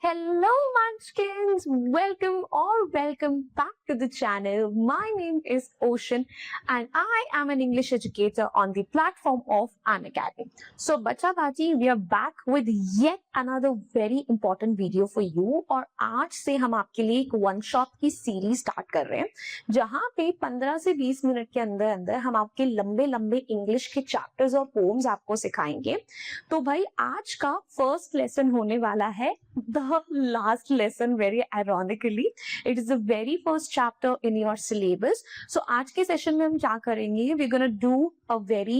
Hello Munchkins, welcome back to the channel. My name is Ocean and I am an English educator on the platform of Unacademy. So Bacha Baji, we are back with yet another very important video for you और आज से हम आपके लिए एक one shot की series start कर रहे हैं जहां पे 15 से 20 मिनट के अंदर अंदर हम आपके लंबे लंबे इंग्लिश के चैप्टर्स और पोएम्स आपको सिखाएंगे। तो भाई आज का फर्स्ट लेसन होने वाला है the last lesson very ironically it is the very first chapter in your syllabus. So आज के सेशन में हम क्या करेंगे, we're gonna do a very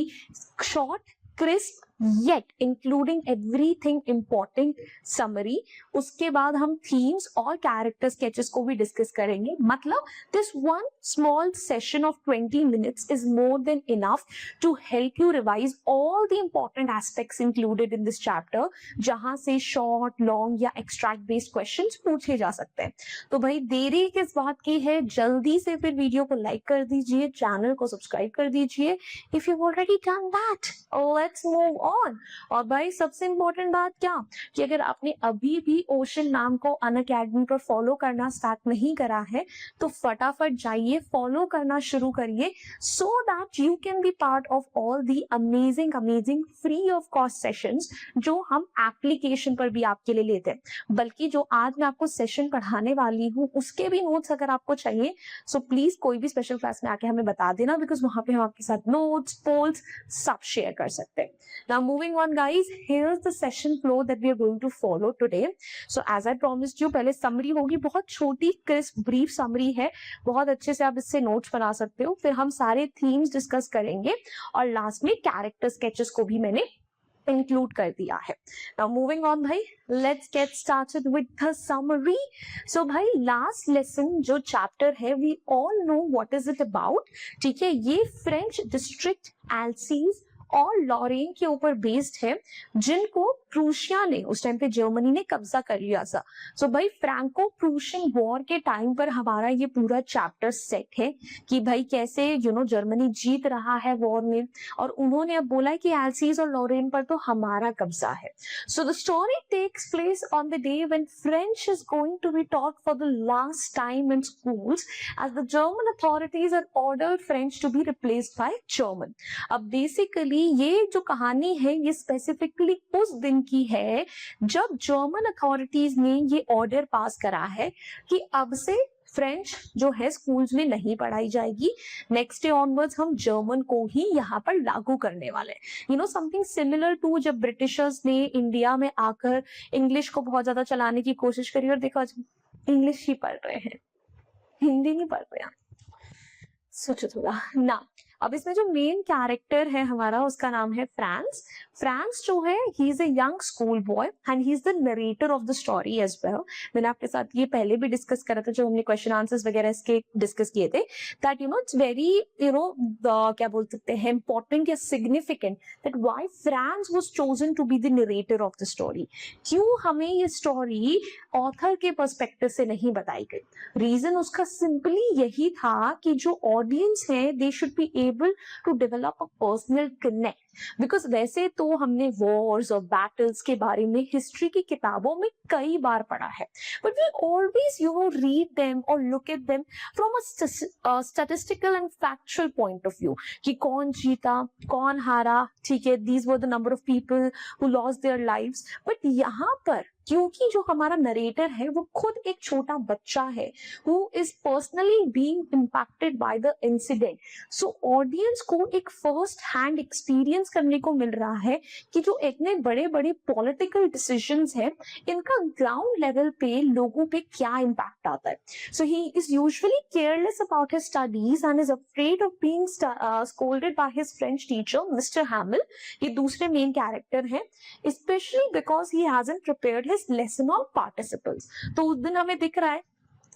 short crisp yet including everything important summary. उसके बाद हम themes और character sketches को भी discuss करेंगे। मतलब this one small session of 20 minutes is more than enough to help you revise all the important aspects included in this chapter जहां से short, long या extract based questions पूछे जा सकते हैं। तो भाई देरी किस बात की है, जल्दी से फिर वीडियो को लाइक कर दीजिए, चैनल को सब्सक्राइब कर दीजिए if you've already done that. Let's move on. और भाई सबसे इंपॉर्टेंट बात क्या कि अगर आपने अभी भी ओशन नाम को अनअकैडमी पर फॉलो करना स्टार्ट नहीं करा है तो फटाफट जाइए फॉलो करना शुरू करिए so that you can be part of all the amazing free of cost sessions जो हम एप्लीकेशन पर भी आपके लिए लेते हैं। बल्कि जो आज मैं आपको सेशन पढ़ाने वाली हूँ उसके भी नोट्स अगर आपको चाहिए सो प्लीज कोई भी स्पेशल क्लास में आके हमें बता देना बिकॉज वहां पे हम आपके साथ नोट्स, पोल्स सब शेयर कर सकते हैं। Now moving on guys, here's the session flow that we are going to follow today. So as I promised you, पहले summary होगी, बहुत छोटी crisp brief summary है, बहुत अच्छे से आप इससे notes बना सकते हो। फिर हम सारे themes discuss करेंगे और last में character sketches को भी मैंने include कर दिया है। Now moving on भाई, let's get started with the summary. So भाई last lesson जो chapter है we all know what is it about, ठीक है। ये French district Alsace और लॉरेन के ऊपर बेस्ड है जिनको प्रूशिया ने उस टाइम पे जर्मनी ने कब्जा कर लिया था। सो भाई फ्रैंको प्रूशियन वॉर के टाइम पर हमारा ये पूरा चैप्टर सेट है कि भाई कैसे जर्मनी जीत रहा है वॉर में और उन्होंने अब बोला है कि एल्सीज और लॉरेन पर तो हमारा कब्जा है। So the story takes place on the day when French is going to be taught for the last time in schools as the German authorities are ordered French to be replaced by German. अब basically ये जो कहानी है ये specifically उस दिन की है जब जर्मन अथॉरिटीज ने ये ऑर्डर पास करा है कि अब से फ्रेंच जो है स्कूल्स में नहीं पढ़ाई जाएगी, नेक्स्ट डे ऑनवर्ड्स हम जर्मन को ही यहाँ पर लागू करने वाले हैं। समथिंग सिमिलर टू जब ब्रिटिशर्स ने इंडिया में आकर इंग्लिश को बहुत ज्यादा चलाने की कोशिश करी और देखो आज इंग्लिश ही पढ़ रहे हैं, हिंदी नहीं पढ़ रहे हैं। सोचो थोड़ा ना। अब इसमें जो मेन कैरेक्टर है हमारा उसका नाम है फ्रांस। फ्रांस जो है he is a young school boy and he is the narrator of the story as well. मैंने आपके साथ ये पहले भी डिस्कस करा था जब हमने क्वेश्चन आंसर्स वगैरह इसके डिस्कस किए थे दैट इट्स वेरी क्या बोल सकते हैं इंपॉर्टेंट या significant that why Franz was chosen to be the narrator of the story. क्यों हमें ये स्टोरी ऑथर के पर्सपेक्टिव से नहीं बताई गई? रीजन उसका सिंपली यही था कि जो ऑडियंस है they should be able to develop a personal connect because वैसे तो हमने wars और battles के बारे में हिस्ट्री की किताबों में कई बार पढ़ा है but we always read them or look at them from a statistical and factual point of view कि कौन जीता कौन हारा, ठीक है, these were the number of people who lost their lives। but यहाँ पर क्योंकि जो हमारा नरेटर है वो खुद एक छोटा बच्चा है who is personally being impacted by the incident, so audience को एक फर्स्ट हैंड एक्सपीरियंस करने को मिल रहा है कि जो इतने बड़े बड़े पॉलिटिकल डिसीजंस हैं इनका ग्राउंड लेवल पे लोगों पे क्या इम्पैक्ट आता है। So he is usually careless about his studies and is afraid of being scolded by his French teacher Mister Hamel. ये दूसरे मेन कैरेक्टर हैं specially because he hasn't prepared his lesson on participles. तो उस दिन हमें दिख रहा है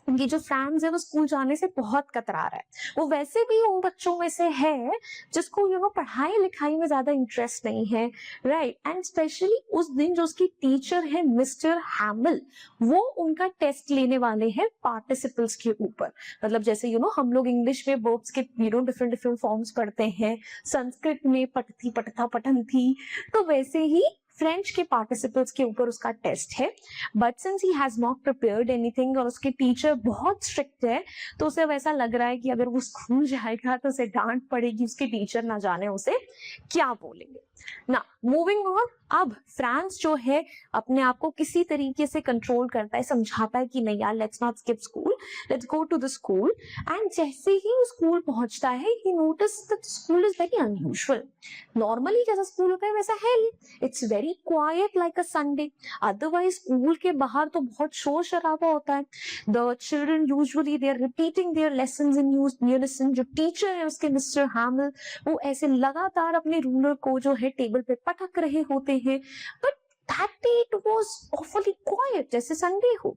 कि जो फ्रांस है वो स्कूल जाने से बहुत कतरा रहा है। वो वैसे भी उन बच्चों में से है जिसको पढ़ाई लिखाई में ज्यादा इंटरेस्ट नहीं है, राइट। एंड स्पेशली उस दिन जो उसकी टीचर है मिस्टर हैमिल वो उनका टेस्ट लेने वाले हैं पार्टिसिपल्स के ऊपर। मतलब जैसे हम लोग इंग्लिश में वर्ब्स के डिफरेंट फॉर्म्स पढ़ते हैं, संस्कृत में पठती पठता पठन थी, तो वैसे ही फ्रेंच के पार्टिसिपल्स के ऊपर उसका टेस्ट है, but since he has not prepared anything और उसके टीचर बहुत स्ट्रिक्ट है, तो उसे अब ऐसा लग रहा है कि अगर वो स्कूल जाएगा तो उसे डांट पड़ेगी, उसके टीचर ना जाने उसे क्या बोलेंगे ना। मूविंग ऑन, अब फ्रांस जो है अपने आप को किसी तरीके से कंट्रोल करता है, समझाता है कि नहीं यार, let's not skip school, let's go to the school. And जैसे ही वो स्कूल पहुंचता है, he notice that school is very unusual. Normally जैसा स्कूल होता है वैसा है नहीं, it's very quite like a Sunday. Otherwise school के बाहर तो बहुत शोर शराबा होता है। The children usually they are repeating their lessons in unison. जो टीचर है उसके मिस्टर हैमिल, वो ऐसे लगातार अपने रूलर को जो है टेबल पे पटक रहे होते हैं, but that day it was awfully quiet, जैसे संडे हो।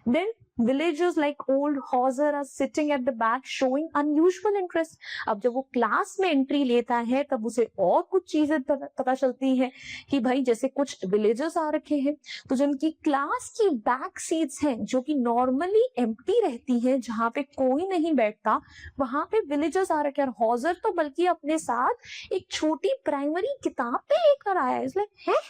Then villagers like old Hauser are sitting at the back showing unusual interest। अब जब वो क्लास में एंट्री लेता है तब उसे और कुछ चीजें पता चलती है कि भाई जैसे कुछ विलेजर्स आ रखे हैं, तो जो उनकी क्लास की बैक सीट्स हैं जो कि नॉर्मली एम्प्टी रहती हैं, जहाँ पे कोई नहीं बैठता, वहां पे विलेजर्स आ रखे हैं। और हॉजर तो बल्कि अपने साथ एक छोटी प्राइमरी किताब पे लेकर आया है। इसलिए है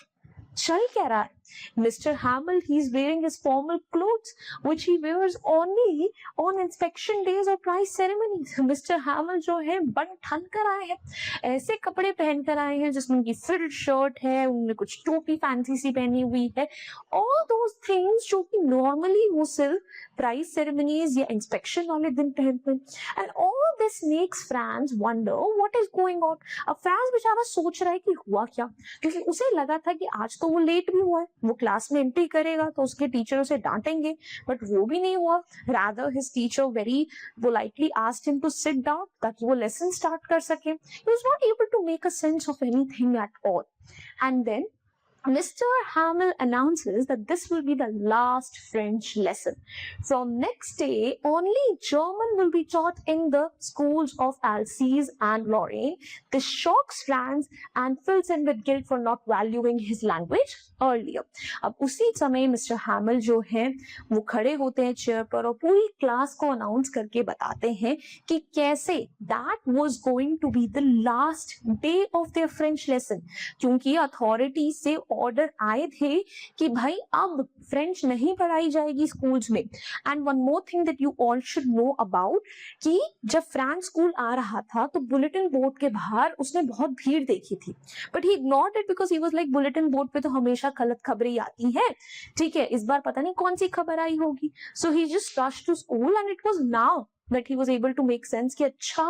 चल क्या रहा है? Mr. Hamill, he's wearing his formal clothes, which he wears only on inspection days or prize ceremonies। Mr. Hamill जो है बन ठन कर आए हैं, ऐसे कपड़े पहन कर आए हैं जिसमें उनकी फ्रिल शर्ट है, उनमें कुछ टोपी फैंसी सी पहनी हुई है। All those things जो कि normally वो सिर्फ प्राइज सेरेमनीज या इंस्पेक्शन वाले दिन पहनते हैं। And all this makes France wonder what is going on. अब फ्रांस बेचारा सोच रहा है कि हुआ क्या, क्योंकि उसे लगा था कि आज तो वो लेट भी हुआ है, वो क्लास में एंट्री करेगा तो उसके टीचर उसे डांटेंगे, बट वो भी नहीं हुआ। Rather his teacher very politely asked him to sit down ताकि वो लेसन स्टार्ट कर सके। He was not able to make a sense of anything at all. And then Mr. Hamill announces that this will be the last French lesson. From next day, only German will be taught in the schools of Alsace and Lorraine. This shocks Franz and fills him with guilt for not valuing his language earlier. अब उसी समय mister हैमिल जो है वो खड़े होते हैं chair पर और पूरी क्लास को अनाउंस करके बताते हैं कि कैसे that was going to be the last day of their French lesson, क्योंकि अथॉरिटी से ऑर्डर आए थे कि भाई अब फ्रेंच नहीं पढ़ाई जाएगी स्कूल्स में। And one more thing that you all should know about, कि जब फ्रांस स्कूल आ रहा था तो बुलेटिन बोर्ड के बाहर उसने बहुत भीड़ देखी थी, but he ignored it because he was like bulletin board पे तो हमेशा गलत खबरें आती है, ठीक है, इस बार पता नहीं कौन सी खबर आई होगी। So he just rushed to school and it was now that he was able to make sense कि अच्छा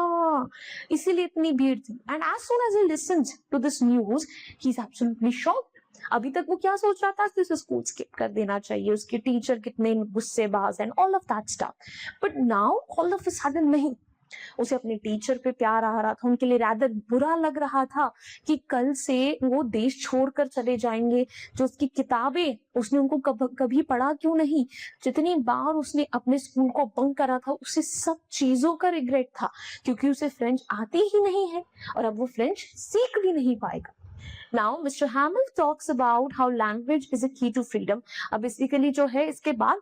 इसीलिए इतनी भीड़ थी। And as soon as he listens to this news, he's absolutely shocked। अभी तक वो क्या सोच रहा था कि उसे स्कूल स्किप कर देना चाहिए, उसके टीचर कितने गुस्सेबाज and all of that stuff, but now all of a sudden नहीं, उसे अपने टीचर पे प्यार आ रहा था, उनके लिए रादर बुरा लग रहा था कि कल से वो देश छोड़कर चले जाएंगे। जो उसकी किताबें उसने उनको कभी पढ़ा क्यों नहीं, जितनी बार उसने अपने स्कूल को बंक करा था, उसे सब चीजों का रिग्रेट था, क्योंकि उसे फ्रेंच आती ही नहीं है और अब वो फ्रेंच सीख भी नहीं पाएगा। Now, Mr. Hamill talks about how language is a key to freedom। अब बेसिकली जो है इसके बाद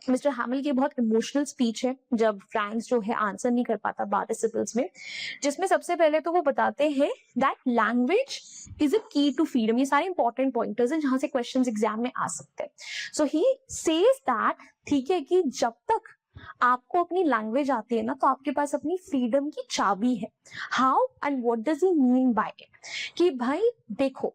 मिस्टर हैमिल की बहुत इमोशनल स्पीच है जब फ्रांस जो है आंसर नहीं कर पाता पार्टिसिपल्स में, जिसमें सबसे पहले तो वो बताते हैं दैट लैंग्वेज इज अ की टू फ्रीडम। ये सारे इंपॉर्टेंट पॉइंटर्स हैं जहां से क्वेश्चंस एग्जाम में आ सकते हैं। सो ही सेज दैट, ठीक है, कि जब तक आपको अपनी लैंग्वेज आती है ना तो आपके पास अपनी फ्रीडम की चाबी है। How and what does he mean by it, कि भाई देखो,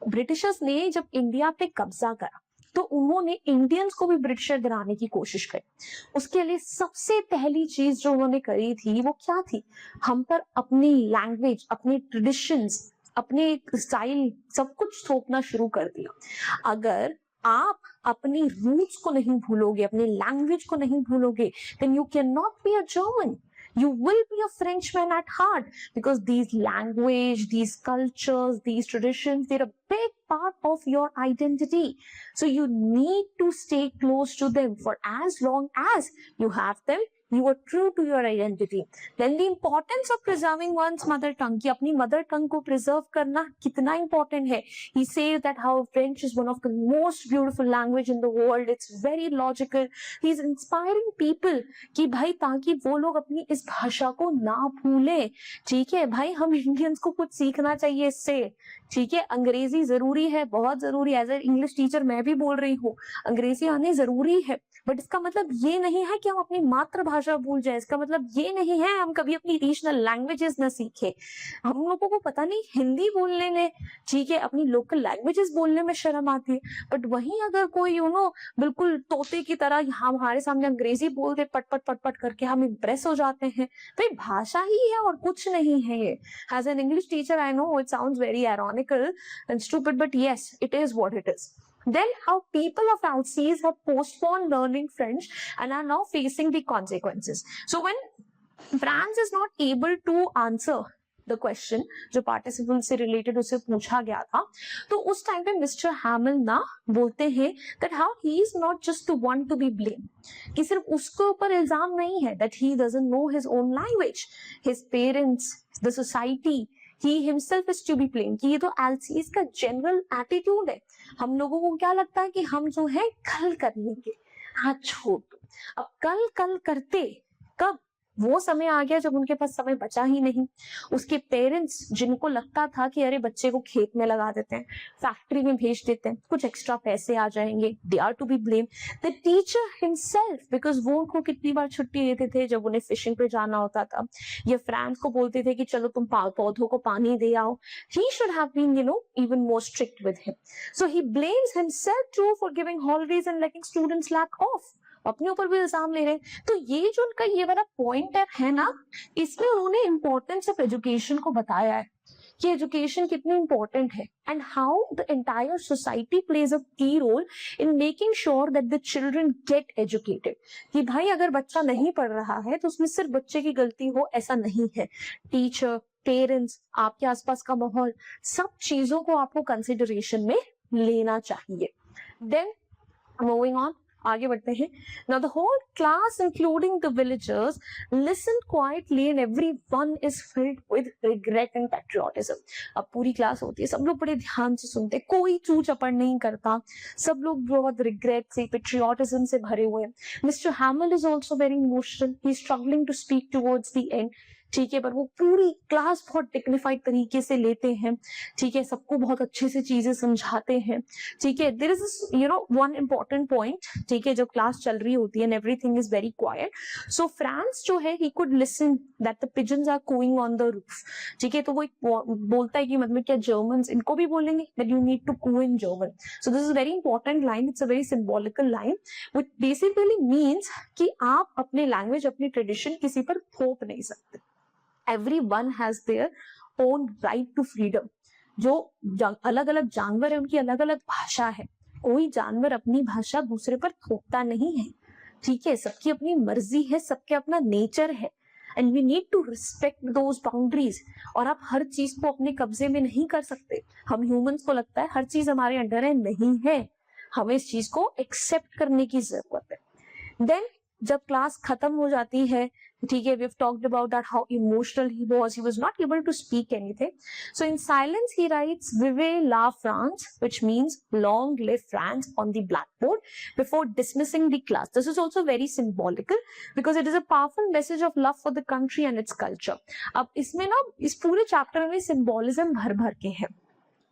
ब्रिटिशर्स ने जब इंडिया पे कब्जा करा तो उन्होंने इंडियंस को भी ब्रिटिशर बनाने की कोशिश करी। उसके लिए सबसे पहली चीज जो उन्होंने करी थी वो क्या थी, हम पर अपनी लैंग्वेज, अपने ट्रेडिशंस, अपने स्टाइल सब कुछ थोपना शुरू कर दिया। अगर आप अपनी रूट्स को नहीं भूलोगे, अपनी लैंग्वेज को नहीं भूलोगे, then you cannot be a German। You will be a Frenchman at heart, because these language, these cultures, these traditions, they're a big part of your identity. So you need to stay close to them for as long as you have them. You are true to your identity. Then the importance of preserving one's mother tongue, कि अपनी mother tongue को preserve करना कितना important है। He says that how French is one of the most beautiful language in the world. It's very logical. He's inspiring people कि भाई ताकि वो लोग अपनी इस भाषा को ना भूले। ठीक है भाई, हम इंडियंस को कुछ सीखना चाहिए इससे ठीक है, अंग्रेजी जरूरी है, बहुत जरूरी है। एज ए इंग्लिश टीचर मैं भी बोल रही हूँ, अंग्रेजी आनी जरूरी है, बट इसका मतलब ये नहीं है कि हम अपनी मातृभाषा भूल जाए। इसका मतलब ये नहीं है हम कभी अपनी रीजनल लैंग्वेजेस न सीखे। हम लोगों को पता नहीं हिंदी बोलने में, ठीक है, अपनी लोकल लैंग्वेजेस बोलने में शर्म आती है, बट वहीं अगर कोई बिल्कुल तोते की तरह हमारे सामने अंग्रेजी बोल दे पट पट पट पट करके, हम इम्प्रेस हो जाते हैं। भाई भाषा ही है और कुछ नहीं है ये। As an English teacher I know it sounds very ironical and stupid, but yes, it is what it is. Then how people of overseas have postponed learning French and are now facing the consequences. So when France is not able to answer the question जो participle से related उसे पूछा गया था, तो उस time पे mister हैमिल ना बोलते हैं that how he is not just the one to be blamed, कि सिर्फ उसके ऊपर इल्जाम नहीं है that he doesn't know his own language, his parents, the society, he himself is to be blamed, कि ये तो एलसीज का जनरल एटीट्यूड है। हम लोगों को क्या लगता है कि हम जो है कल कर लेंगे, हाँ छोड़ दो, अब कल कल करते कब, वो समय आ गया जब उनके पास समय बचा ही नहीं। उसके पेरेंट्स जिनको लगता था कि अरे बच्चे को खेत में लगा देते हैं, फैक्ट्री में भेज देते हैं, कुछ एक्स्ट्रा पैसे आ जाएंगे, they are to be blame. The teacher himself, because वो उनको कितनी बार छुट्टी देते थे जब उन्हें फिशिंग पे जाना होता था, या फ्रांस को बोलते थे कि चलो तुम पौधों को पानी दे आओ। He should have been even more strict with him. So he blames himself too for giving holidays and letting students lack off. अपने ऊपर भी इल्जाम ले रहे हैं। तो ये जो उनका ये वाला पॉइंट है ना, इसमें उन्होंने इंपॉर्टेंस ऑफ एजुकेशन को बताया है कि एजुकेशन कितनी इंपॉर्टेंट है and how the entire society plays a key role in making sure that the children get educated. कि भाई अगर बच्चा नहीं पढ़ रहा है तो उसमें सिर्फ बच्चे की गलती हो ऐसा नहीं है। टीचर, पेरेंट्स, आपके आसपास का माहौल, सब चीजों को आपको कंसिडरेशन में लेना चाहिए। देन मूविंग ऑन, आगे बढ़ते हैं। Now the whole class including the villagers listened quietly and everyone is filled with regret and patriotism. अब पूरी क्लास होती है, सब लोग बड़े ध्यान से सुनते हैं, कोई चू चपड़ नहीं करता, सब लोग बहुत रिग्रेट से, पेट्रियोटिज्म से भरे हुए हैं। Mister Hamel is also very emotional, he is struggling to speak towards the end, ठीक है, पर वो पूरी क्लास बहुत डिग्निफाइड तरीके से लेते हैं, ठीक है, सबको बहुत अच्छे से चीजें समझाते हैं, ठीक है। There is one important point, ठीक है, जब क्लास चल रही होती है and everything is very quite, so Franz जो है he could listen that the pigeons are cooing on the roof, ठीक है। तो वो बोलता है कि मतलब क्या जर्मन्स इनको भी बोलेंगे that you need to coo in German. So this is very important line, it's a very symbolical line which basically means कि आप अपने लैंग्वेज, अपनी ट्रेडिशन किसी पर थोप नहीं सकते। Everyone has their own right to freedom. जो अलग अलग जानवर है उनकी अलग अलग भाषा है, कोई जानवर अपनी भाषा दूसरे पर थोपता नहीं है, ठीक है, सबकी अपनी मर्जी है, सबके अपना नेचर है and we need to respect those boundaries. और आप हर चीज को अपने कब्जे में नहीं कर सकते। हम ह्यूमंस को लगता है हर चीज हमारे अंडर है, नहीं है, हमें इस चीज को एक्सेप्ट करने की जरूरत है। देन जब क्लास खत्म हो जाती है, ठीक है, we've talked about that how emotional he was not able to speak anything, so in silence he writes vive la France, which means long live France, on the blackboard before dismissing the class. This is also very symbolical because it is a powerful message of love for the country and its culture. अब इसमें ना इस पूरे chapter में symbolism भर भर के है।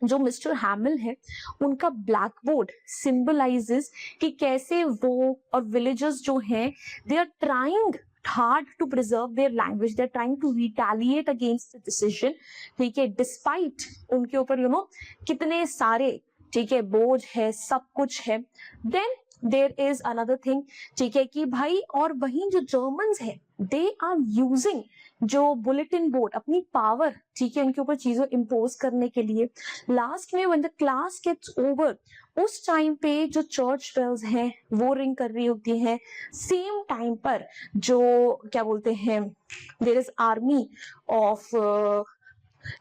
जो मिस्टर हैमिल है उनका ब्लैक बोर्ड सिंबलाइजेस कि कैसे वो और विलेजर्स जो हैं they are trying hard to preserve their language, they're trying to retaliate against the decision, ठीक है, despite उनके ऊपर कितने सारे, ठीक है, बोझ है, सब कुछ है। then there is another thing, ठीक है, कि भाई और वहीं जो जर्मन्स हैं they are using जो बुलेटिन बोर्ड अपनी पावर, ठीक है, उनके ऊपर चीजों इम्पोज करने के लिए। लास्ट में when the class gets over, उस टाइम पे जो चर्च बेल्स हैं वो रिंग कर रही होती हैं, सेम टाइम पर जो क्या बोलते हैं देयर इज आर्मी ऑफ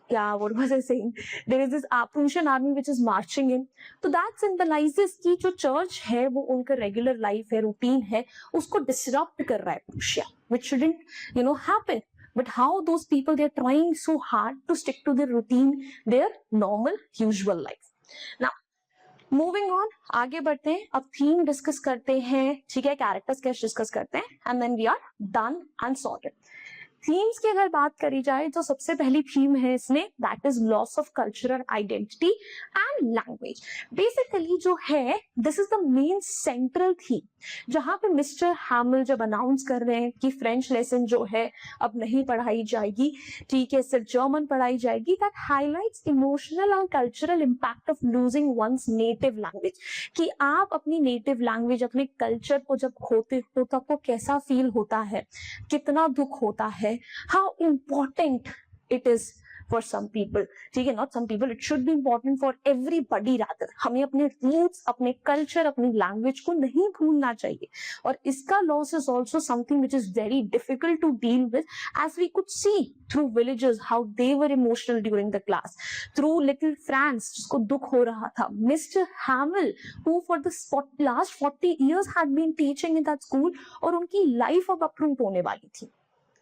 क्या what was I saying, there is this Prussian army which is marching in, तो that symbolizes कि जो चर्च है वो उनका रेगुलर लाइफ है, रूटीन है, उसको डिसरप्ट कर रहा है Prussia, which shouldn't happen. But how those people, they are trying so hard to stick to their routine, their normal usual life. Now moving on, आगे बढ़ते हैं, अब थीम डिस्कस करते हैं, ठीक है, कैरेक्टर स्केच डिस्कस करते हैं and then we are done and sorted. Themes की अगर बात करी जाए तो सबसे पहली थीम है इसमें, that is loss of cultural identity and language. Basically जो है this is the main central theme, जहां पे मिस्टर हैमिल जब अनाउंस कर रहे हैं कि फ्रेंच लेसन जो है अब नहीं पढ़ाई जाएगी, ठीक है, सिर्फ जर्मन पढ़ाई जाएगी, दैट हाईलाइट्स इमोशनल और cultural impact of losing one's native language, कि आप अपनी नेटिव लैंग्वेज, अपने कल्चर को जब खोते हो तो आपको कैसा फील होता है, कितना दुख होता है, how important it is for some people, ठीक है, not some people, it should be important for everybody rather. हमें अपने रूट्स, अपने कल्चर, अपनी लैंग्वेज को नहीं भूलना चाहिए, और इसका loss is also something which is very difficult to deal with, as we could see through villages how they were emotional during the class, through little Franz जिसको दुख हो रहा था, mister Hamel who for the last 40 years had been teaching in that school, और उनकी life अब approve होने वाली थी।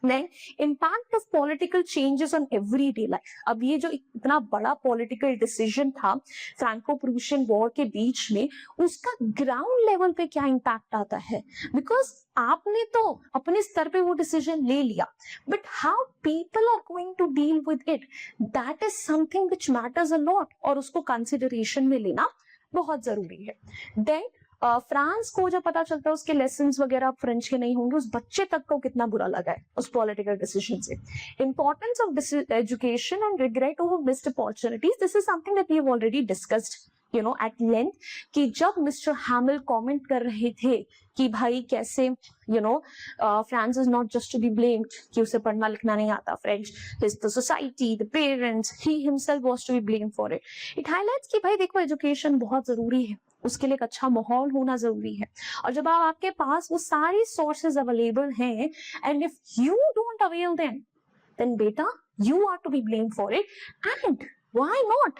Then impact of political changes on everyday life। अब ये जो इतना बड़ा पॉलिटिकल डिसीजन था फ्रैंको प्रूशियन वॉर के बीच में, उसका ग्राउंड लेवल पे क्या इम्पैक्ट आता है, बिकॉज आपने तो अपने स्तर पे वो डिसीजन ले लिया, but how people are going to deal with it, that is something which matters a lot, और उसको कंसिडरेशन में लेना बहुत जरूरी है। देन फ्रांस को जब पता चलता है उसके लेसन्स वगैरह फ्रेंच के नहीं होंगे, उस बच्चे तक को कितना बुरा लगा है उस पॉलिटिकल डिसीजन से। Importance of education and regret over missed opportunities, this is something that we have already discussed you know at length, कि जब मिस्टर हैमिल कमेंट कर रहे थे कि भाई कैसे you know Franz is not just to be blamed कि उसे पढ़ना लिखना नहीं आता, French is the society, the parents, he himself was to be blamed for it. It highlights कि भाई देखो एजुकेशन बहुत जरूरी है, उसके लिए एक अच्छा माहौल होना जरूरी है, और जब आपके पास वो सारी सोर्सेज अवेलेबल हैं, and if you don't avail then बेटा you are to be blamed for it, and why not.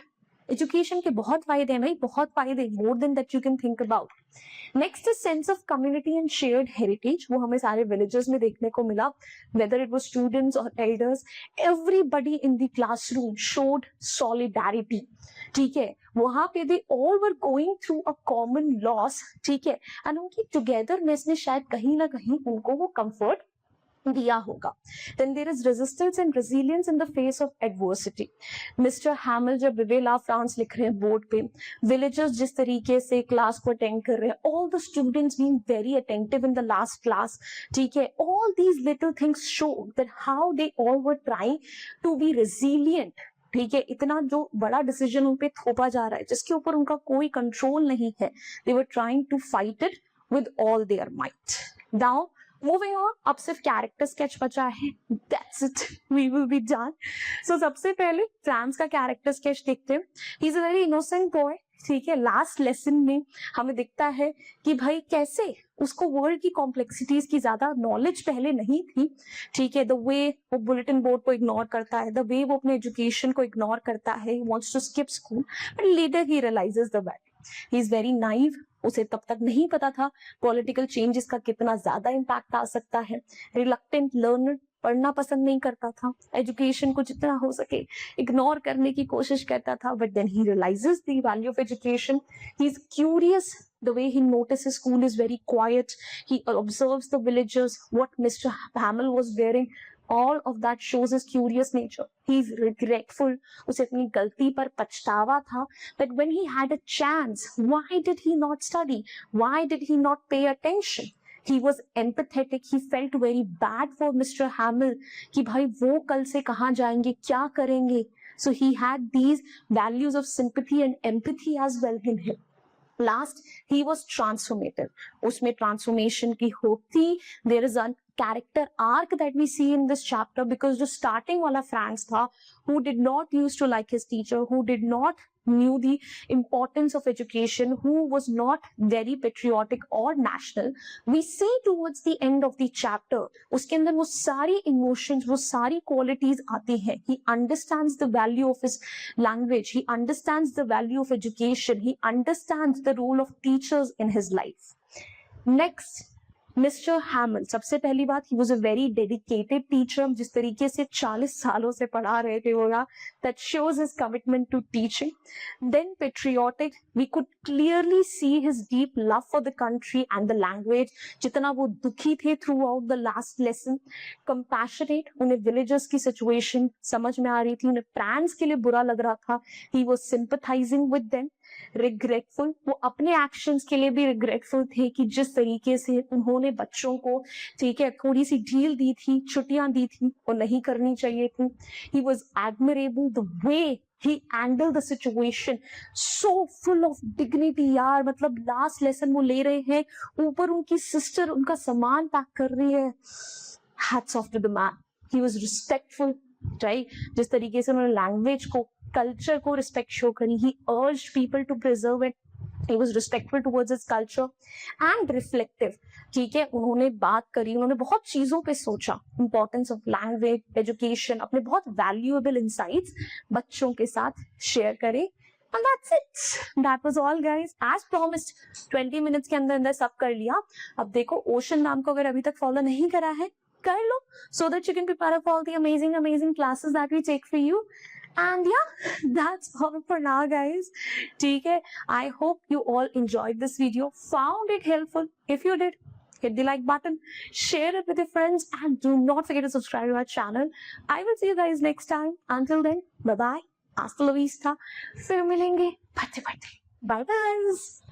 Education के बहुत फायदे हैं भाई, बहुत फायदे, more than that you can think about. Next is sense of community and shared heritage, वो हमें सारे विलेजेस में देखने को मिला, वेदर इट वाज स्टूडेंट्स और elders, everybody in the classroom showed solidarity, ठीक है, वहां पे दे all were going through a common loss, ठीक है, एंड उनकी टुगेदरनेस ने शायद कहीं ना कहीं उनको वो कंफर्ट दिया होगा। Then there is resistance and resilience in the face of adversity। Mister Hamel जब विवे ला फ्रांस लिख रहे हैं बोर्ड पे, विलेजर्स जिस तरीके से क्लास को अटेंड कर रहे हैं, all the students being very attentive in the last class, ठीक है, all these little things show that how they all were trying to be resilient, ठीक है, इतना जो बड़ा डिसीजन उन पे थोपा जा रहा है जिसके ऊपर उनका कोई कंट्रोल नहीं है, they were trying to fight it with all their might. Now moving on, अब सिर्फ कैरेक्टर स्केच बचा है, that's it, we will be done. So सबसे पहले फ्रांस का कैरेक्टर स्केच देखते हैं। He is a very innocent boy, ठीक है, लास्ट लेसन में हमें दिखता है कि भाई कैसे उसको वर्ल्ड की कॉम्प्लेक्सिटीज की ज्यादा नॉलेज पहले नहीं थी, ठीक है, द वे वो बुलेटिन बोर्ड को इग्नोर करता है, द वे वो अपने एजुकेशन को इग्नोर करता है, he wants to skip school, but later he realizes the value, he is very naive, उसे तब तक नहीं पता था पॉलिटिकल चेंजेस का कितना ज्यादा इम्पैक्ट आ सकता है, रिलक्टेंट लर्नर, पढ़ना पसंद नहीं करता था, एजुकेशन को जितना हो सके इग्नोर करने की कोशिश करता था, but then he realizes the value of education, he is curious, the way he notices school is very quiet, he observes the villagers, what Mr. Hamill was wearing, all of that shows his curious nature, he is regretful, उसे अपनी गलती पर पछतावा था, that when he had a chance, why did he not study, why did he not pay attention, he was empathetic, he felt very bad for Mr. Hamill कि भाई वो कल से कहाँ जाएंगे, क्या करेंगे, so he had these values of sympathy and empathy as well in him। Last, he was transformative, उसमें ट्रांसफॉर्मेशन की होप थी। There is a character arc that we see in this chapter, because जो starting वाला France था, who did not used to like his teacher, who did not knew the importance of education, who was not very patriotic or national, we see towards the end of the chapter उसके अंदर वो सारी emotions, वो सारी qualities आती हैं। He understands the value of his language, he understands the value of education, he understands the role of teachers in his life। Next, mister हैमल, सबसे पहली बात, he was a very dedicated teacher. जिस तरीके से 40 सालों से पढ़ा रहे थे वो, that shows his commitment to teaching. Then patriotic, we could clearly see his deep love for the country and the language, जितना वो दुखी थे throughout the last lesson. Compassionate, उन्हें विलेजर्स की सिचुएशन समझ में आ रही थी, उन्हें फ्रांस के लिए बुरा लग रहा था. He was sympathising with them. Regretful, वो अपने एक्शंस के लिए भी रिग्रेटफुल थे कि जिस तरीके से उन्होंने बच्चों को, ठीक है, थोड़ी सी ढील दी थी, छुट्टियां दी थी, वो नहीं करनी चाहिए थी. He was admirable the way he handled the situation, so full of dignity. यार मतलब लास्ट लेसन वो ले रहे हैं, ऊपर उनकी सिस्टर उनका सामान पैक कर रही है. hats off to the man. He was respectful, right? जिस तरीके से उन्होंने लैंग्वेज को, कल्चर को रिस्पेक्ट शो करी. He urged people to preserve it. He was respectful towards his culture and reflective. ठीक है, उन्होंने बात करी, उन्होंने बहुत चीजों पे सोचा. Importance of language, education, अपने बहुत valuable insights बच्चों के साथ शेयर करे. And that's it. That was all, guys. As promised, 20 minutes के अंदर अंदर सब कर लिया. अब देखो, ओशन मैम को अगर अभी तक फॉलो नहीं करा है, कर लो, so that you can be part of all the amazing classes that we take for you. And yeah, that's all for now, guys. ठीक है, I hope you all enjoyed this video, found it helpful. If you did, hit the like button, share it with your friends, and do not forget to subscribe to our channel. I will see you guys next time. Until then, bye bye. Hasta la vista. फिर मिलेंगे. Bye bye. Bye guys.